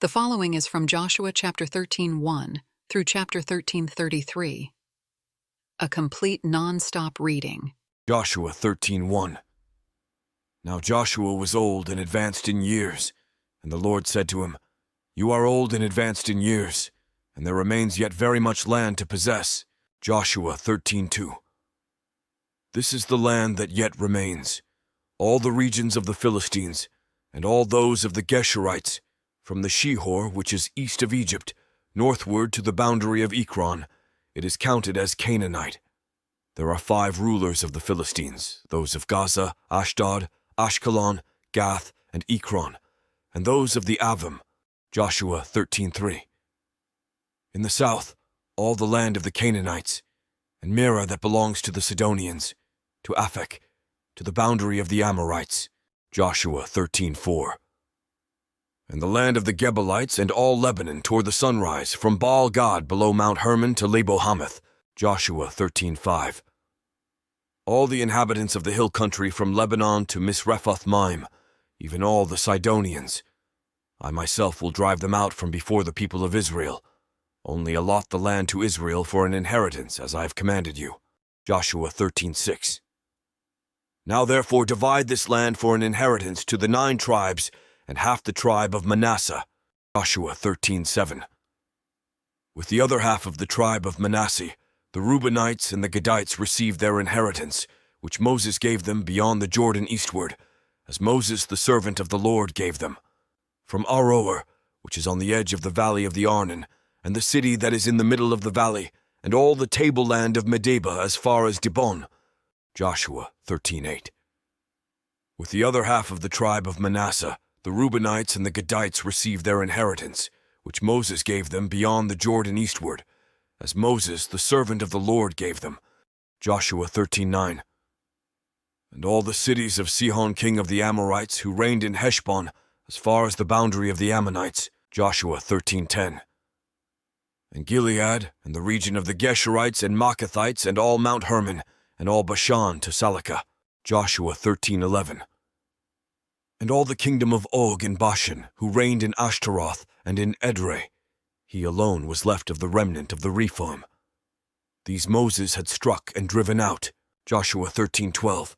The following is from Joshua chapter 13:1 through chapter 13:33. A complete non-stop reading. Joshua 13:1. Now Joshua was old and advanced in years, and the Lord said to him, "You are old and advanced in years, and there remains yet very much land to possess." Joshua 13:2. This is the land that yet remains, all the regions of the Philistines, and all those of the Geshurites, from the Shihor, which is east of Egypt, northward to the boundary of Ekron. It is counted as Canaanite. There are 5 rulers of the Philistines, those of Gaza, Ashdod, Ashkelon, Gath, and Ekron, and those of the Avim. Joshua 13:3. In the south, all the land of the Canaanites, and Mira that belongs to the Sidonians, to Aphek, to the boundary of the Amorites. Joshua 13:4. And the land of the Gebalites and all Lebanon toward the sunrise, from Baal Gad below Mount Hermon to Lebo Hamath. Joshua 13:5. All the inhabitants of the hill country from Lebanon to Misrephoth Maim, even all the Sidonians. I myself will drive them out from before the people of Israel. Only allot the land to Israel for an inheritance, as I have commanded you. Joshua 13:6. Now therefore divide this land for an inheritance to the 9 tribes and half the tribe of Manasseh. Joshua 13:7. With the other half of the tribe of Manasseh, the Reubenites and the Gadites received their inheritance, which Moses gave them beyond the Jordan eastward, as Moses the servant of the Lord gave them. From Aroer, which is on the edge of the valley of the Arnon, and the city that is in the middle of the valley, and all the tableland of Medeba as far as Dibon. Joshua 13:8. With the other half of the tribe of Manasseh, the Reubenites and the Gadites received their inheritance, which Moses gave them beyond the Jordan eastward, as Moses the servant of the Lord gave them. Joshua 13:9. And all the cities of Sihon king of the Amorites, who reigned in Heshbon, as far as the boundary of the Ammonites. Joshua 13:10. And Gilead, and the region of the Geshurites and Maacathites, and all Mount Hermon, and all Bashan to Salakah. Joshua 13:11. And all the kingdom of Og in Bashan, who reigned in Ashtaroth and in Edrei. He alone was left of the remnant of the Rephaim. These Moses had struck and driven out. Joshua 13:12.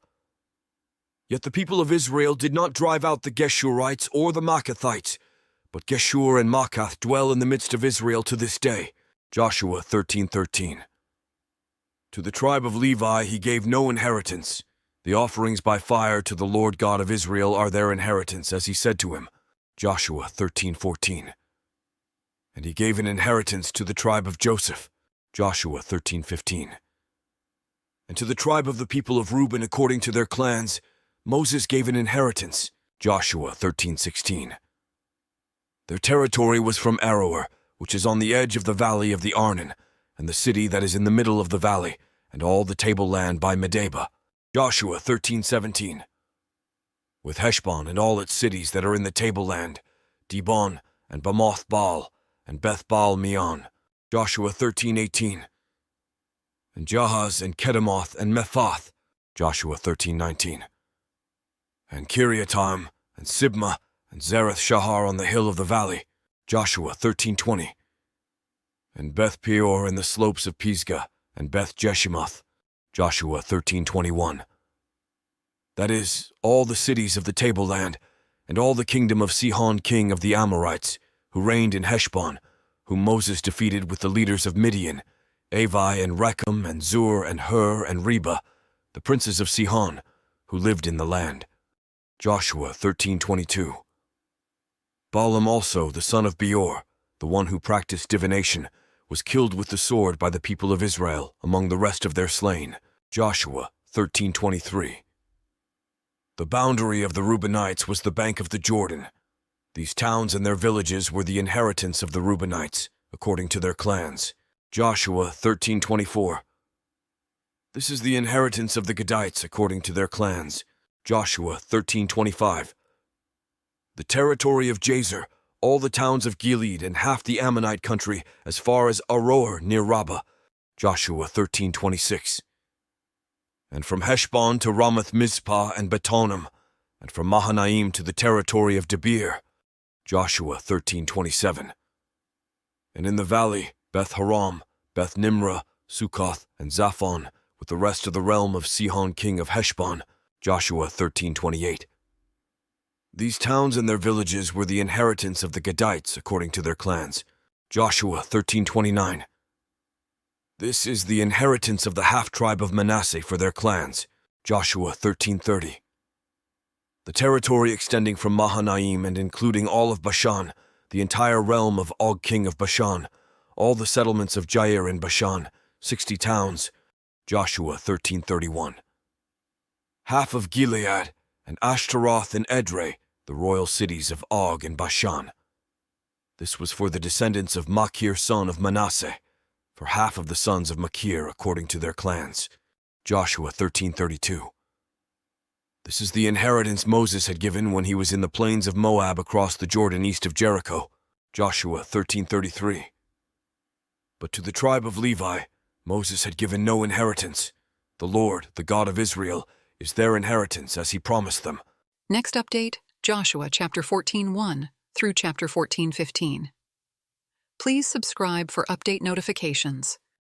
Yet the people of Israel did not drive out the Geshurites or the Maacathites, but Geshur and Maacath dwell in the midst of Israel to this day. Joshua 13:13. To the tribe of Levi he gave no inheritance. The offerings by fire to the Lord God of Israel are their inheritance, as he said to him. Joshua 13:14. And he gave an inheritance to the tribe of Joseph. Joshua 13:15. And to the tribe of the people of Reuben according to their clans, Moses gave an inheritance. Joshua 13:16. Their territory was from Aroer, which is on the edge of the valley of the Arnon, and the city that is in the middle of the valley, and all the tableland by Medeba. Joshua 13:17. With Heshbon and all its cities that are in the tableland, Dibon and Bamoth Baal, and Beth Baal Meon. Joshua 13:18. And Jahaz and Kedemoth and Mephath. Joshua 13:19. And Kiriatam and Sibmah and Zareth Shahar on the hill of the valley. Joshua 13:20. And Beth Peor and the slopes of Pisgah, and Beth Jeshimoth. Joshua 13:21. That is, all the cities of the tableland, and all the kingdom of Sihon king of the Amorites, who reigned in Heshbon, whom Moses defeated with the leaders of Midian, Avi and Rechem and Zur and Hur and Reba, the princes of Sihon, who lived in the land. Joshua 13:22. Balaam also, the son of Beor, the one who practiced divination, was killed with the sword by the people of Israel among the rest of their slain. Joshua 13:23. The boundary of the Reubenites was the bank of the Jordan. These towns and their villages were the inheritance of the Reubenites, according to their clans. Joshua 13:24. This is the inheritance of the Gadites according to their clans. Joshua 13:25. The territory of Jazer, all the towns of Gilead and half the Ammonite country, as far as Aroer near Rabbah. Joshua 13:26. And from Heshbon to Ramath Mizpah and Betonim, and from Mahanaim to the territory of Debir. Joshua 13:27. And in the valley, Beth Haram, Beth Nimrah, Succoth, and Zaphon, with the rest of the realm of Sihon king of Heshbon, Joshua 13:28. These towns and their villages were the inheritance of the Gadites according to their clans, Joshua 13:29. This is the inheritance of the half-tribe of Manasseh for their clans, Joshua 13:30. The territory extending from Mahanaim and including all of Bashan, the entire realm of Og king of Bashan, all the settlements of Jair in Bashan, 60 towns, Joshua 13:31. Half of Gilead, and Ashtaroth and Edrei, the royal cities of Og and Bashan. This was for the descendants of Machir son of Manasseh, for half of the sons of Machir according to their clans, Joshua 13:32. This is the inheritance Moses had given when he was in the plains of Moab across the Jordan east of Jericho, Joshua 13:33. But to the tribe of Levi, Moses had given no inheritance. The Lord, the God of Israel, is their inheritance as he promised them. Next update, Joshua chapter 14:1 through chapter 14:15. Please subscribe for update notifications.